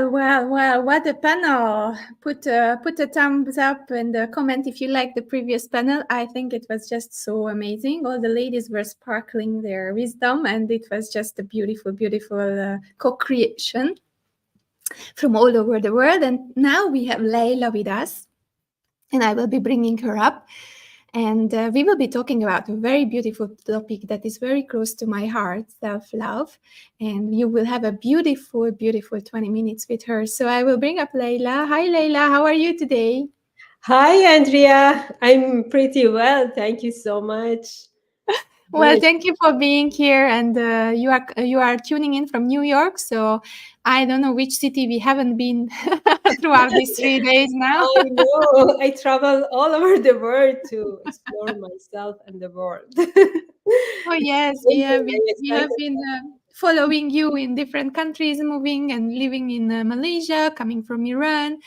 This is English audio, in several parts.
Well, what a panel. Put a thumbs up and a comment if you like the previous panel. I think it was just so amazing. All the ladies were sparkling their wisdom, and it was just a beautiful co-creation from all over the world. And now we have Leila with us, and I will be bringing her up. And we will be talking about a very beautiful topic that is very close to my heart, self-love. And you will have a beautiful 20 minutes with her. So I will bring up Leila. Hi, Leila. How are you today? Hi, Andrea. I'm pretty well. Thank you so much. Well, Good. thank you for being here. And you are tuning in from New York. So I don't know which city we haven't been throughout these 3 days now. I know. I travel all over the world to explore myself and the world. Oh yes, we Amazing. have been I'm we have excited. been following you in different countries, moving and living in Malaysia, coming from Iran,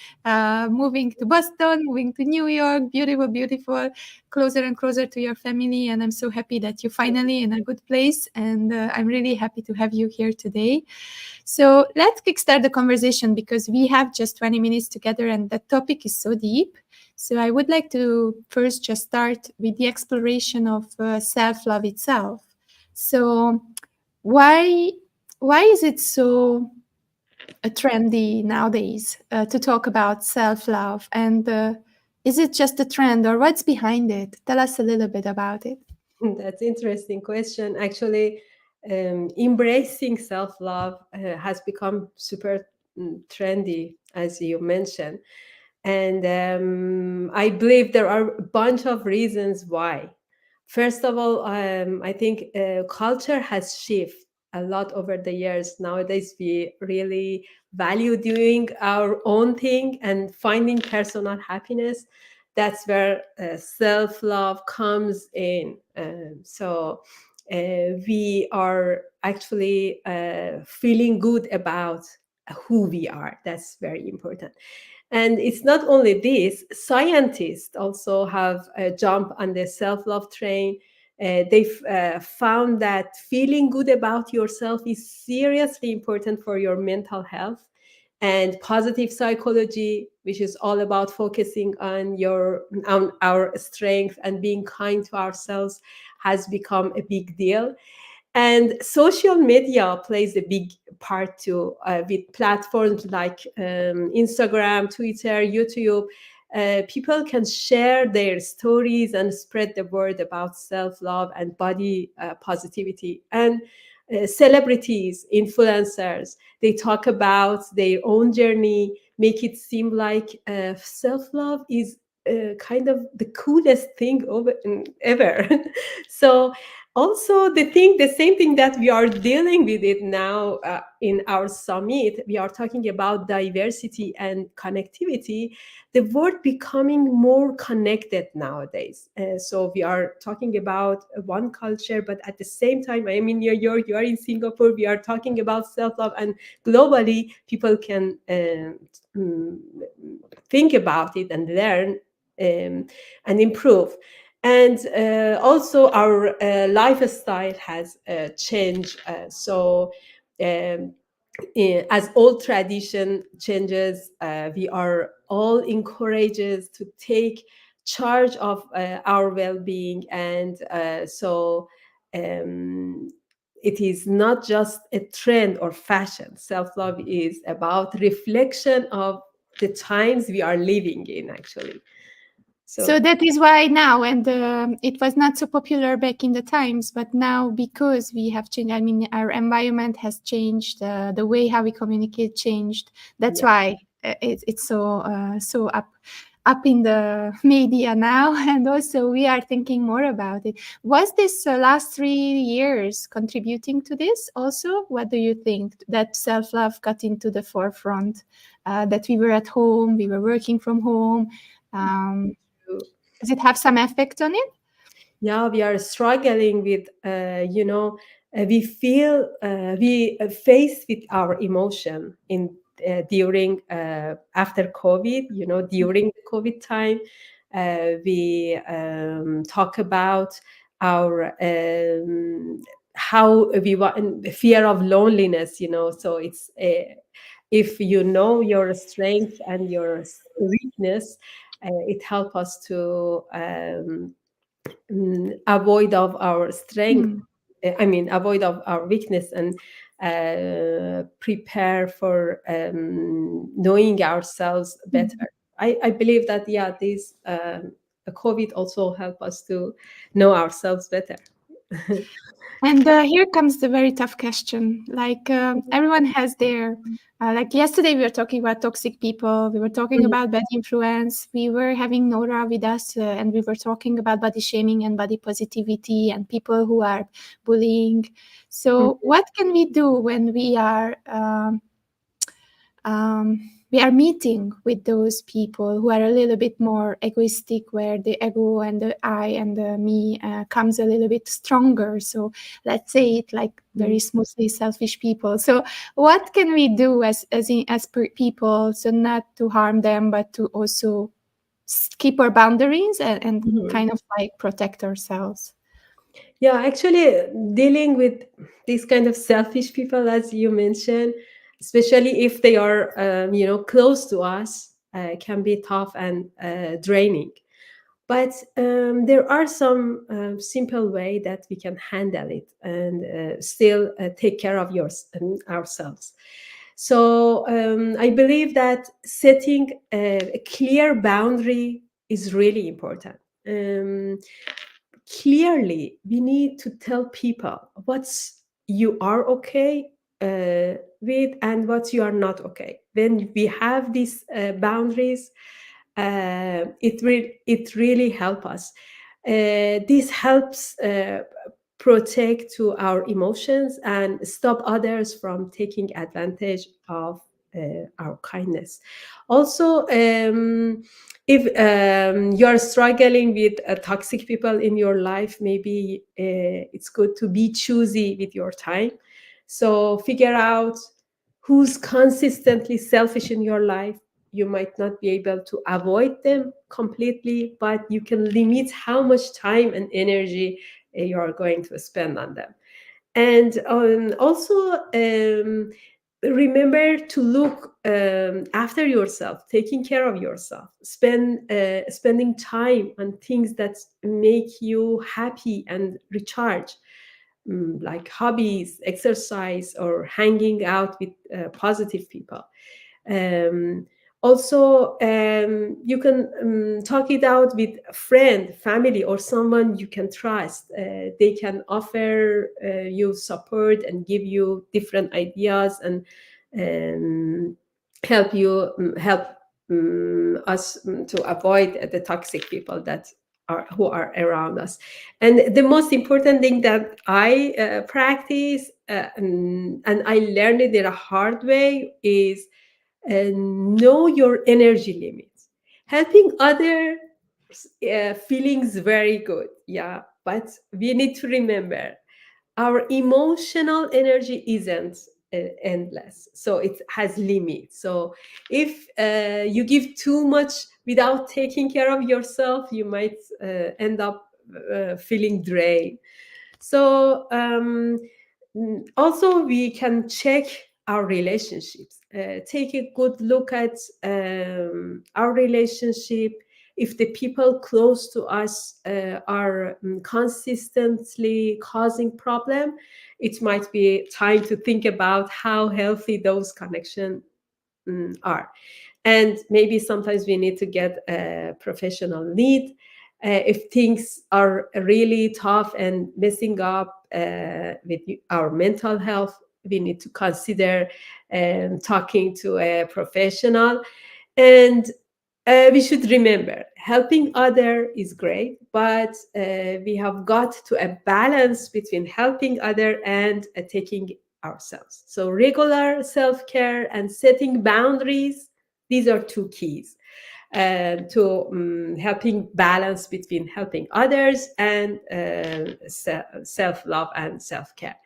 moving to Boston, moving to New York. Beautiful, closer and closer to your family. And I'm so happy that you're finally in a good place. And I'm really happy to have you here today. So let's kickstart the conversation because we have just 20 minutes together, and the topic is so deep. So I would like to first just start with the exploration of self-love itself. So why why is it so trendy nowadays to talk about self-love? And is it just a trend, or what's behind it? Tell us a little bit about it. That's interesting question. Actually, embracing self-love has become super trendy, as you mentioned. And I believe there are a bunch of reasons why. First of all, I think culture has shifted a lot over the years. Nowadays, we really value doing our own thing and finding personal happiness. That's where self love comes in. We are actually feeling good about who we are. That's very important. And it's not only this, scientists also have jumped on the self love train. They've found that feeling good about yourself is seriously important for your mental health. And positive psychology, which is all about focusing on our strength and being kind to ourselves, has become a big deal. And social media plays a big part too, with platforms like Instagram, Twitter, YouTube. People can share their stories and spread the word about self love and body positivity. And celebrities, influencers, they talk about their own journey, make it seem like self love is kind of the coolest thing ever. So also the same thing that we are dealing with it now in our summit, we are talking about diversity and connectivity, the world becoming more connected nowadays. So we are talking about one culture, but at the same time, I am in New York, you are in Singapore, we are talking about self-love, and globally people can mm, think about it and learn and improve. And also our lifestyle has changed. Um, as old tradition changes, we are all encouraged to take charge of our well-being. And um, it is not just a trend or fashion. Self-love is about reflection of the times we are living in, actually. So So that is why now, and it was not so popular back in the times, but now because we have changed, I mean, our environment has changed, the way how we communicate changed. That's yeah. why it's so up in the media now, and also we are thinking more about it. Was this last 3 years contributing to this? Also, what do you think that self love got into the forefront? That we were at home, we were working from home. Um, does it have some effect on it? Yeah, we are struggling with we feel we face with our emotion in during after COVID, during the COVID time. We talk about our how we want, fear of loneliness, so it's If you know your strength and your weakness, it helps us to avoid of our strength. Mm. I mean, avoid of our weakness, and prepare for knowing ourselves better. Mm. I believe that, yeah, this the COVID also help us to know ourselves better. And here comes the very tough question. Like everyone has their, like yesterday we were talking about toxic people. We were talking Mhm, about bad influence. We were having Nora with us, and we were talking about body shaming and body positivity and people who are bullying. So, what can we do when we are meeting with those people who are a little bit more egoistic, where the ego and the I and the me comes a little bit stronger. So let's say it like mhm, very smoothly selfish people. So what can we do as people, so not to harm them, but to also keep our boundaries and mhm. kind of like protect ourselves? Yeah, actually, dealing with these kind of selfish people, as you mentioned, especially if they are, close to us, can be tough and draining. But there are some simple way that we can handle it and still take care of ourselves. So I believe that setting a clear boundary is really important. Clearly, we need to tell people what's you are okay with and what you are not okay. When we have these boundaries, it really help us. This helps protect to our emotions and stop others from taking advantage of our kindness. Also, if you are struggling with toxic people in your life, maybe it's good to be choosy with your time. So figure out who's consistently selfish in your life. You might not be able to avoid them completely, but you can limit how much time and energy you are going to spend on them. And also, remember to look after yourself, taking care of yourself, spending time on things that make you happy and recharge, like hobbies, exercise, or hanging out with positive people. um, Also, you can talk it out with a friend, family, or someone you can trust. They can offer you support and give you different ideas and um, help us to avoid the toxic people that are who are around us. And the most important thing that I practice, and I learned it in a hard way, is know your energy limits. Helping others feelings very good, yeah, but we need to remember our emotional energy isn't endless, so it has limits. So if you give too much without taking care of yourself, you might end up feeling drained. So also we can check our relationships. Take a good look at our relationship. If the people close to us are consistently causing problem, it might be time to think about how healthy those connections are. And maybe sometimes we need to get a professional need if things are really tough and messing up with our mental health. We need to consider talking to a professional. And we should remember helping other is great, but we have got to a balance between helping other and taking ourselves. So regular self-care and setting boundaries, these are two keys to helping balance between helping others and self-love and self-care.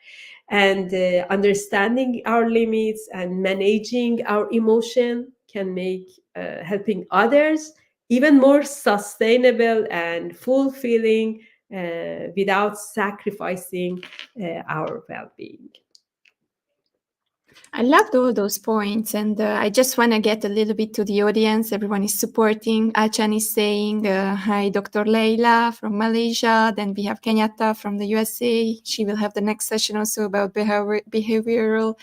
And understanding our limits and managing our emotion can make helping others even more sustainable and fulfilling without sacrificing our well-being. I loved all those points, and I just want to get a little bit to the audience. Everyone is supporting. Achan is saying, "Hi, Dr. Leila from Malaysia." Then we have Kenyatta from the USA. She will have the next session also about behavioral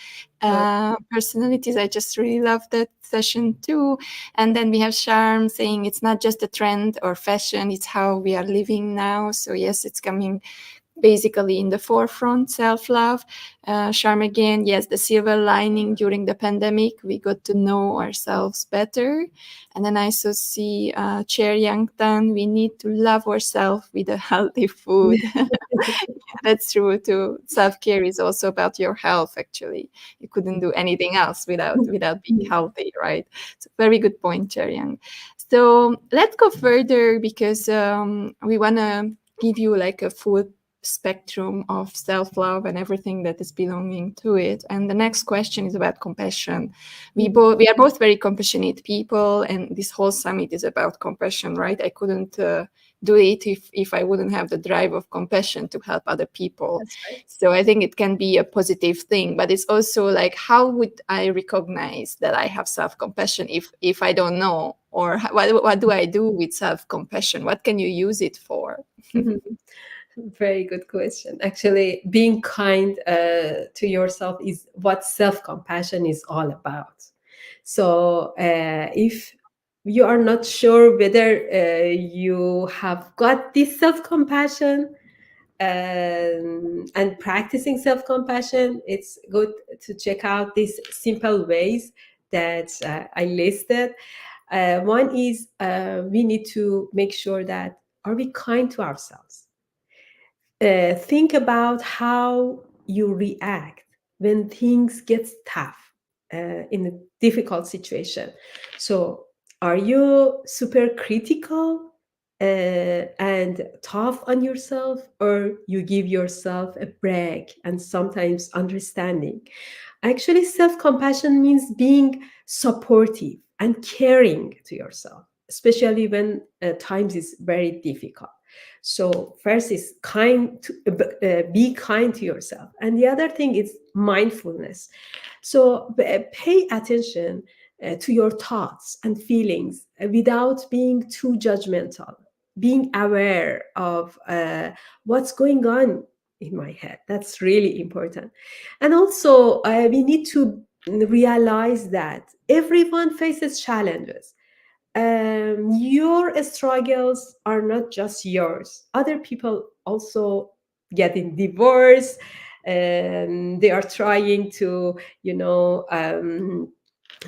Oh, personalities. I just really love that session too. And then we have Charm saying, "It's not just a trend or fashion; it's how we are living now." So yes, it's coming basically in the forefront, self-love. Charm again, yes, the silver lining during the pandemic, we got to know ourselves better. And then I also see Chair Yangtan, we need to love ourselves with a healthy food. That's true too. Self-care is also about your health, actually. You couldn't do anything else without being healthy, right? So very good point, Charyang. So let's go further because we want to give you like a full spectrum of self-love and everything that is belonging to it. And the next question is about compassion. We are both very compassionate people, and this whole summit is about compassion, right? I couldn't do it if I wouldn't have the drive of compassion to help other people. that's right. So I think it can be a positive thing, but it's also like, how would I recognize that I have self-compassion if I don't know? Or what do I do with self-compassion? What can you use it for? Mhm. Very good question. Actually, being kind to yourself is what self compassion is all about. So, if you are not sure whether you have got this self compassion and practicing self compassion, it's good to check out these simple ways that I listed. One is we need to make sure that are we kind to ourselves. Think about how you react when things get tough in a difficult situation. So, are you super critical and tough on yourself, or you give yourself a break and sometimes understanding? Actually, self compassion means being supportive and caring to yourself, especially when times is very difficult. So first is be kind to yourself, and the other thing is mindfulness. So pay attention to your thoughts and feelings without being too judgmental. Being aware of what's going on in my head. That's really important. And also, we need to realize that everyone faces challenges. Your struggles are not just yours. Other people also getting divorced, and they are trying to, you know,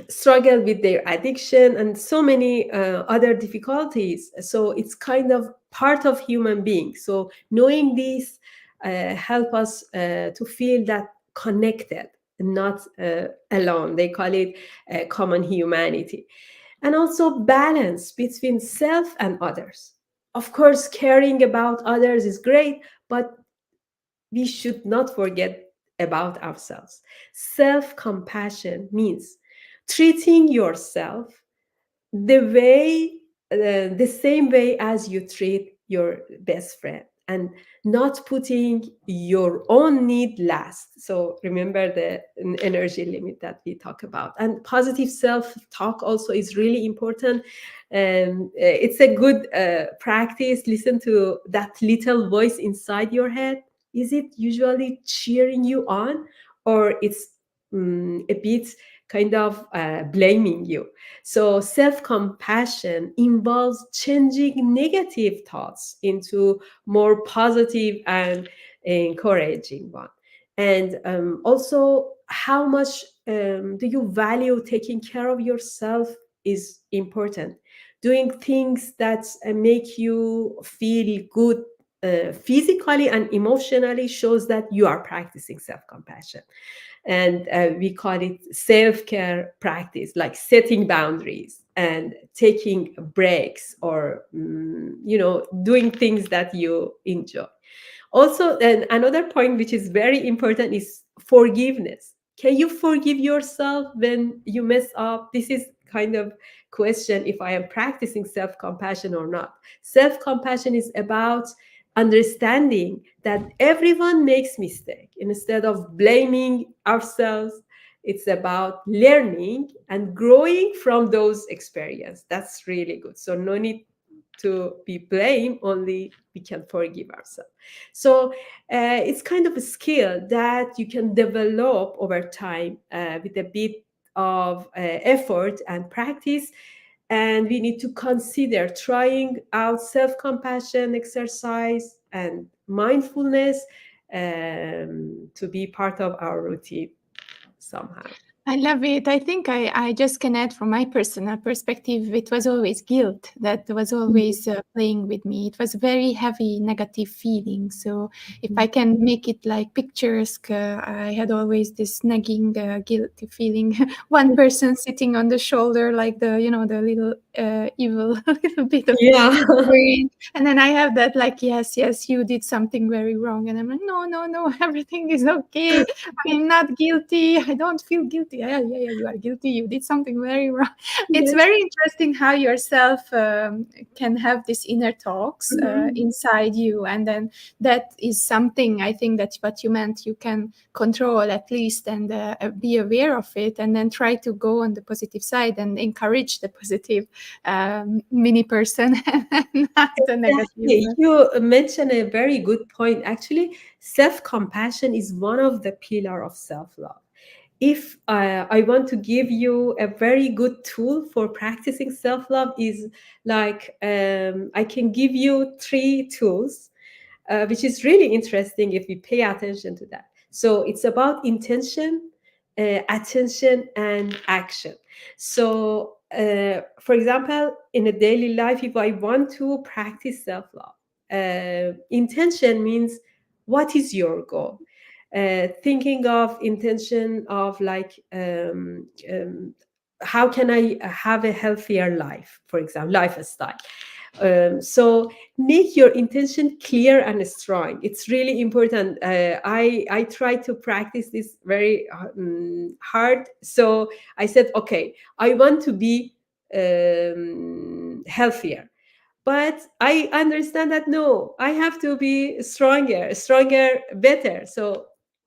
struggle with their addiction and so many other difficulties. So it's kind of part of human being. So knowing this help us to feel that connected, not alone. They call it common humanity. And also balance between self and others. Of course, caring about others is great, but we should not forget about ourselves. Self compassion means treating yourself the way the same way as you treat your best friend, and not putting your own need last. So remember the energy limit that we talk about. And positive self talk also is really important. And it's a good practice. Listen to that little voice inside your head. Is it usually cheering you on, or it's a bit kind of blaming you? So, self compassion involves changing negative thoughts into more positive and encouraging one. And also, how much do you value taking care of yourself is important. Doing things that make you feel good physically and emotionally shows that you are practicing self compassion. And we call it self-care practice, like setting boundaries and taking breaks, or doing things that you enjoy. Also, and another point which is very important is forgiveness. Can you forgive yourself when you mess up? This is kind of question if I am practicing self-compassion or not. Self-compassion is about understanding that everyone makes mistake. Instead of blaming ourselves, It's about learning and growing from those experiences. That's really good. So no need to be blamed, only we can forgive ourselves. So it's kind of a skill that you can develop over time with a bit of effort and practice. And we need to consider trying out self-compassion exercise and mindfulness to be part of our routine somehow. I love it. I think I just can add from my personal perspective, it was always guilt that was always playing with me. It was a very heavy negative feeling. So if I can make it like picturesque, I had always this nagging guilty feeling. One person sitting on the shoulder, like the, you know, the little evil little bit of Yeah. brain. And then I have that like, yes, yes, you did something very wrong. And I'm like, no, no, no, everything is okay. I'm not guilty. I don't feel guilty. Yeah, yeah, yeah, you are guilty. You did something very wrong. It's Yes. very interesting how yourself can have these inner talks Mhm. inside you. And then that is something I think that's what you meant. You can control at least and be aware of it and then try to go on the positive side and encourage the positive mini person and not the negative Exactly. one. You mentioned a very good point. Actually, self-compassion is one of the pillar of self-love. If I want to give you a very good tool for practicing self-love, is like I can give you three tools, which is really interesting if we pay attention to that. So it's about intention, attention, and action. So, for example, in a daily life, if I want to practice self love, intention means what is your goal? Thinking of intention of like how can I have a healthier life, for example, lifestyle. So make your intention clear and strong. It's really important. I try to practice this very hard. So I said, okay, I want to be healthier, but I understand that no, I have to be stronger, better. So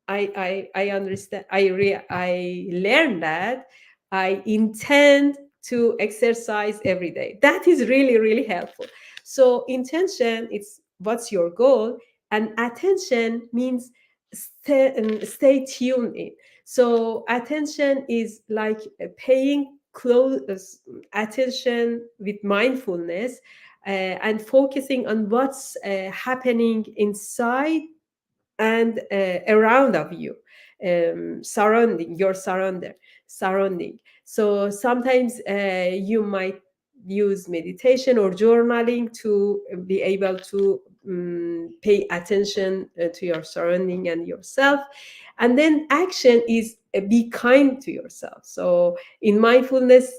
I understand. I learned that I intend to exercise every day. That is really really helpful. So intention, it's what's your goal, and attention means stay tuned in. So attention is like paying close attention with mindfulness, and focusing on what's happening inside and around of you, surrounding your surrounding. So sometimes you might use meditation or journaling to be able to pay attention to your surrounding and yourself. And then action is be kind to yourself. So in mindfulness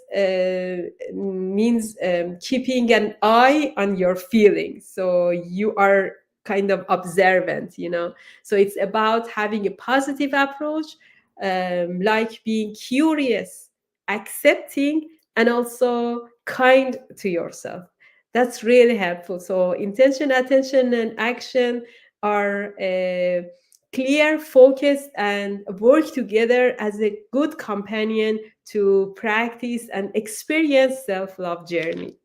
means keeping an eye on your feelings, so you are kind of observant, you know. So it's about having a positive approach, like being curious, accepting, and also kind to yourself. That's really helpful. So intention, attention, and action are clear, focused, and work together as a good companion to practice and experience self-love journey.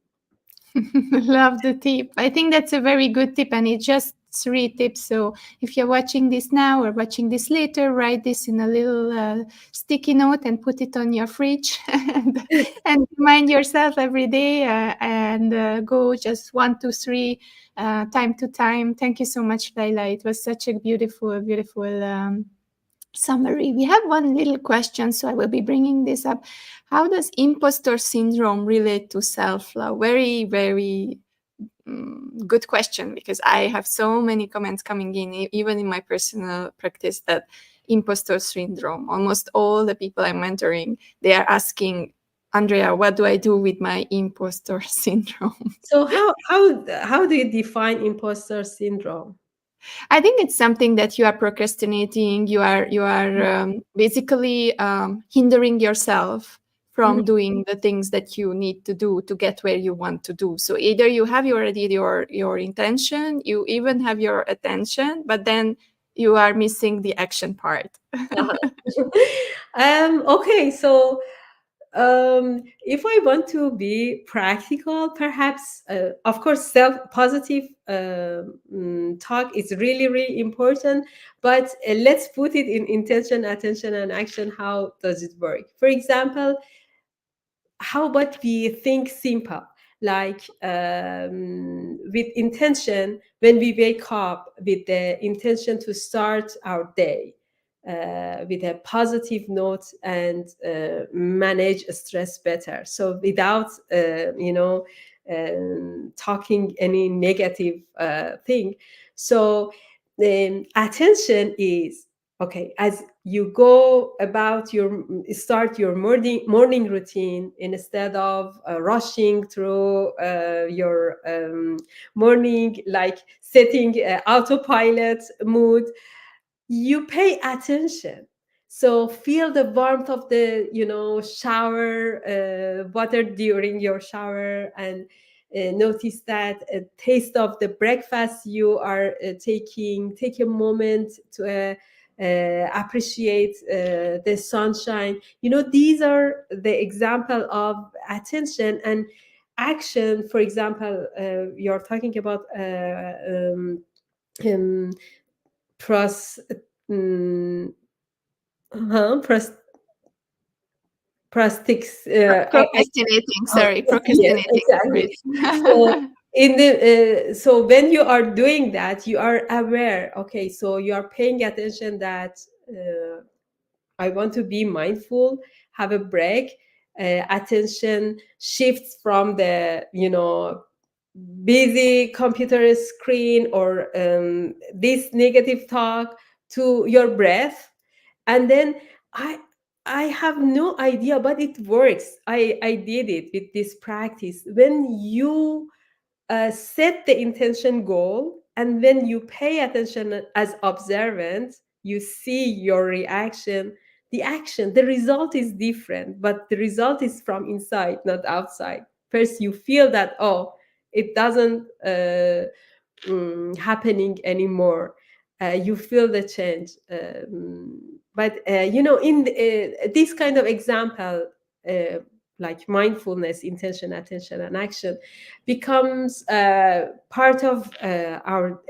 Love the tip. I think that's a very good tip, and it's just three tips. So if you're watching this now or watching this later, write this in a little sticky note and put it on your fridge, and remind yourself every day, and go just one, two, three, time to time. Thank you so much, Laila. It was such a beautiful, beautiful. Summary. We have one little question, so I will be bringing this up. How does imposter syndrome relate to self love? Very, very good question, because I have so many comments coming in, even in my personal practice, that imposter syndrome, almost all the people I'm mentoring, they are asking, Andrea, what do I do with my imposter syndrome? So how do you define imposter syndrome? I think it's something that you are procrastinating. You are basically hindering yourself from Mhm. doing the things that you need to do to get where you want to do. So either you have already your intention, you even have your attention, but then you are missing the action part. Okay, so if I want to be practical, perhaps, of course, self positive talk is really, really important. But let's put it in intention, attention, and action. How does it work? For example, how about we think simple, like with intention, when we wake up with the intention to start our day with a positive note and manage stress better, so without talking any negative thing. So attention is, okay, as you go about your start your morning routine, instead of rushing through your morning, like setting autopilot mood, you pay attention. So feel the warmth of the shower water during your shower, and notice that taste of the breakfast you are taking. Take a moment to appreciate the sunshine. These are the example of attention. And action, for example, you're talking about um, pros, mm, pros, prostics. Procrastinating, sorry, Yes, procrastinating a exactly. bit. So so when you are doing that, you are aware. Okay, so you are paying attention that I want to be mindful, have a break. Attention shifts from the busy computer screen or this negative talk to your breath. And then i I have no idea, but it works. I did it with this practice. When you set the intention goal, and when you pay attention as observant, you see your reaction, the action, the result is different, but the result is from inside, not outside. First you feel that, oh, it doesn't happening anymore. You feel the change. But in this kind of example, uh, like mindfulness, intention, attention, and action becomes part of our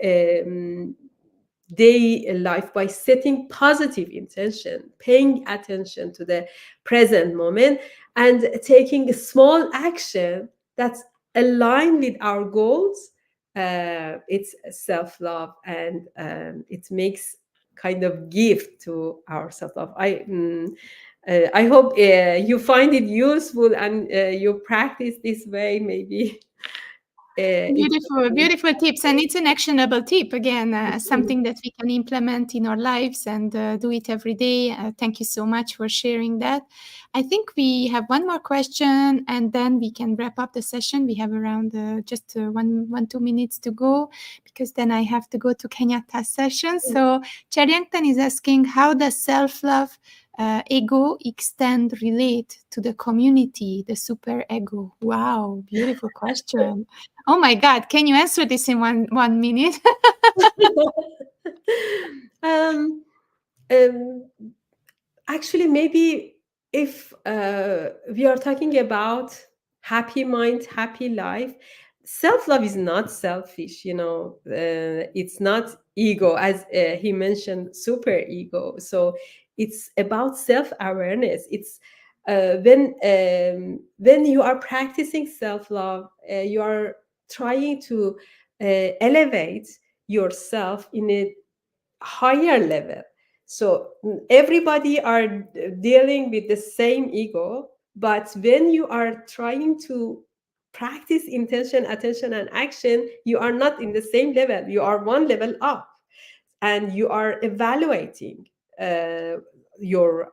day life by setting positive intention, paying attention to the present moment, and taking a small action that's aligned with our goals. It's self love, and it makes kind of gift to our self love. I hope you find it useful, and you practice this way. Maybe it's Beautiful, beautiful tips. And it's an actionable tip again, something that we can implement in our lives and do it every day. Thank you so much for sharing that. I think we have one more question and then we can wrap up the session. We have around just 2 minutes to go because then I have to go to Kenyatta's session. So Charyangtan is asking, how does self-love ego extend relate to the community, the super ego? Wow, beautiful question. Oh my God, can you answer this in one minute? um, um, actually, maybe if we are talking about happy mind, happy life, self love is not selfish. It's not ego, as he mentioned, super ego. So it's about self awareness. It's when you are practicing self love, you are trying to elevate yourself in a higher level. So everybody are dealing with the same ego, but when you are trying to practice intention, attention, and action, you are not in the same level. You are one level up, and you are evaluating uh, your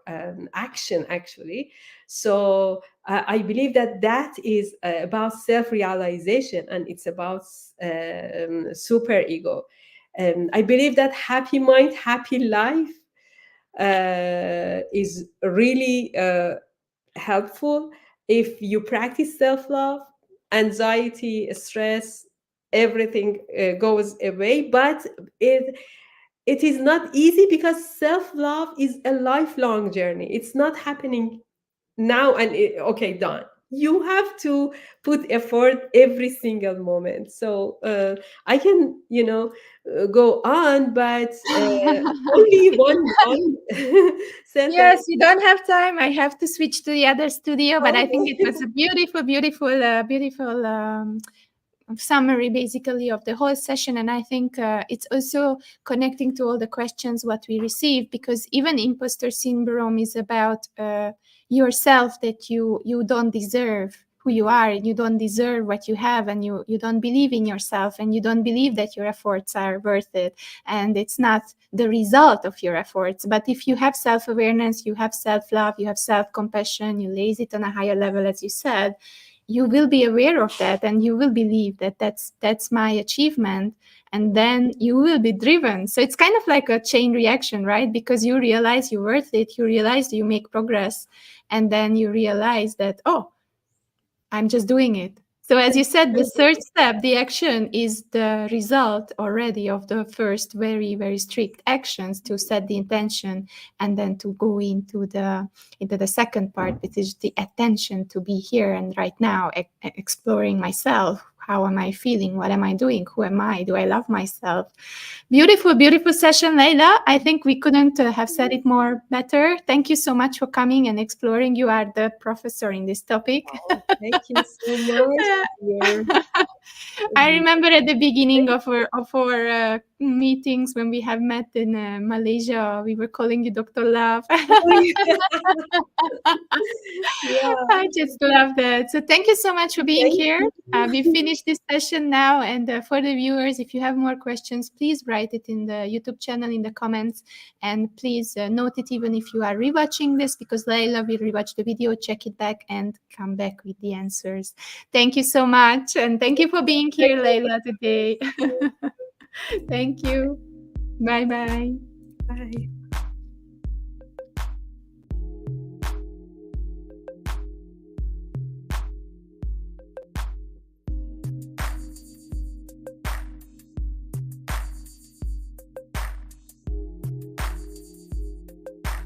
action, actually. So I believe that that is about self-realization, and it's about super ego. I believe that happy mind, happy life is really helpful if you practice self-love. Anxiety, stress, everything goes away. But it it is not easy because self love is a lifelong journey. It's not happening now and okay, done. You have to put effort every single moment. So I can, go on, but only one sentence. Yes, we don't have time. I have to switch to the other studio, but I think it Okay. was a beautiful, beautiful summary basically of the whole session. And I think it's also connecting to all the questions what we receive, because even imposter syndrome is about yourself, that you don't deserve who you are, and you don't deserve what you have, and you don't believe in yourself, and you don't believe that your efforts are worth it, and it's not the result of your efforts. But if you have self-awareness, you have self-love, you have self-compassion, you raise it on a higher level, as you said, you will be aware of that, and you will believe that that's my achievement, and then you will be driven. So it's kind of like a chain reaction, right? Because you realize you're worth it, you realize you make progress, and then you realize that, oh, I'm just doing it. So, as you said, the third step, the action, is the result already of the first very, very strict actions to set the intention, and then to go into the second part, which is the attention to be here and right now, exploring myself. How am I feeling? What am I doing? Who am I? Do I love myself? Beautiful, beautiful session, Leila. I think we couldn't have said it more better. Thank you so much for coming and exploring. You are the professor in this topic. Oh, thank you so much. You're, I remember at the beginning of our meetings when we have met in Malaysia, we were calling you Dr. Love. yeah, I just love that. So thank you so much for being thank here. We you. finished this session now, and for the viewers, if you have more questions, please write it in the YouTube channel in the comments, and please note it even if you are rewatching this, because Leila will rewatch the video, check it back, and come back with the answers. Thank you so much, and thank you for being here, Leila, today. Thank you. Bye bye. Bye.